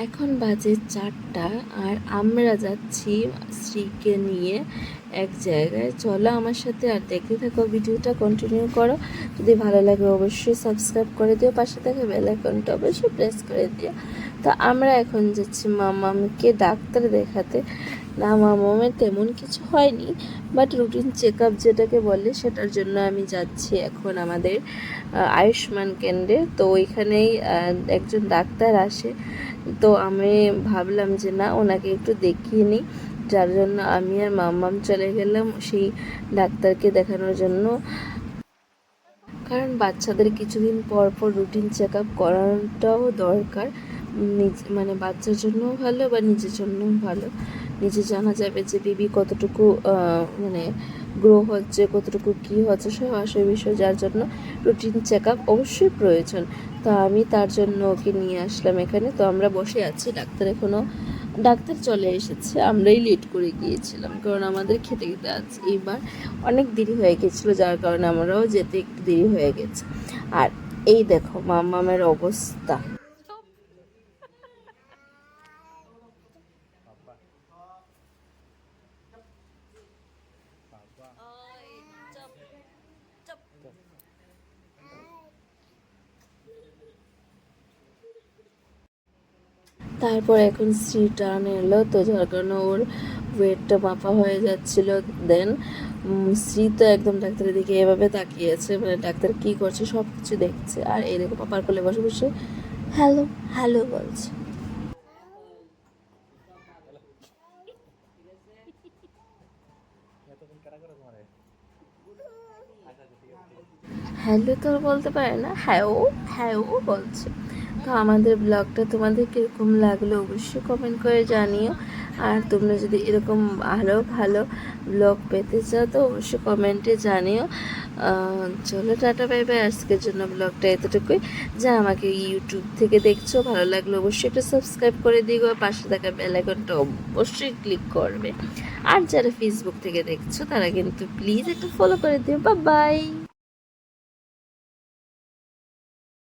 এখন বাজে 4টা আর আমরা যাচ্ছি শ্রীকে নিয়ে এক জায়গায়। চলো আমার সাথে আর দেখতে থাকো, ভিডিওটা কন্টিনিউ করো। যদি ভালো লাগে অবশ্যই সাবস্ক্রাইব করে দিও, পাশে থাকা বেল আইকনটা অবশ্যই প্রেস করে দিও। তো আমরা এখন যাচ্ছি মামাকে ডাক্তার দেখাতে। না, মামামের তেমন কিছু হয়নি, বাট রুটিন চেক আপ যেটাকে বলে সেটার জন্য আমি যাচ্ছি এখন আমাদের আয়ুষ্মান কেন্দ্রে। তো ওইখানেই একজন ডাক্তার আসে, তো আমি ভাবলাম যে না, ওনাকে একটু দেখিয়ে নিই, যার জন্য আমি আর মাম্মাম চলে গেলাম সেই ডাক্তারকে দেখানোর জন্য। কারণ বাচ্চাদের কিছুদিন পর পর রুটিন চেক আপ করানোটাও দরকার, মানে বাচ্চার জন্যও ভালো বা নিজের জন্যও ভালো। নিজে জানা যাবে যে বেবি কতটুকু মানে গ্রো হচ্ছে, কতটুকু কী হচ্ছে, সব আসল বিষয়, যার জন্য রুটিন চেক আপ অবশ্যই প্রয়োজন। তো আমি তার জন্য ওকে নিয়ে আসলাম এখানে। তো আমরা বসে আছি, ডাক্তার চলে এসেছে, আমরাই লেট করে গিয়েছিলাম কারণ আমাদের খেতে খেতে আছে এইবার অনেক দেরি হয়ে গেছিলো, যার কারণে আমরাও যেতে একটু দেরি হয়ে গেছে। আর এই দেখো মামামের অবস্থা। তারপর এখন সি টার্ন এলো, তো যার কারণে ওর ওয়েটটা মাপা হয়ে যাচ্ছিল। দেন শ্রী তো একদম ডাক্তারের দিকে এভাবে তাকিয়েছে, মানে ডাক্তার কী করছে সব কিছু দেখছে। আর এই দেখো পাপার কোলে বসে বসে হ্যালো হ্যালো বলছে। হ্যালো তো বলতে পারে না, হ্যাও হ্যাও বলছে। তো আমাদের ব্লগটা তোমাদের কীরকম লাগলো অবশ্যই কমেন্ট করে জানিও। আর তোমরা যদি এরকম আরও ভালো ব্লগ পেতে চাও তো অবশ্যই কমেন্টে জানিও। চলো টাটা বাই বাই, আজকের জন্য ব্লগটা এতটুকুই। যা আমাকে ইউটিউব থেকে দেখছো, ভালো লাগলো অবশ্যই একটু সাবস্ক্রাইব করে দিও, পাশে থাকা বেল আইকনটা অবশ্যই ক্লিক করবে। আর যারা ফেসবুক থেকে দেখছো তারা কিন্তু প্লিজ একটু ফলো করে দিও। Bye bye.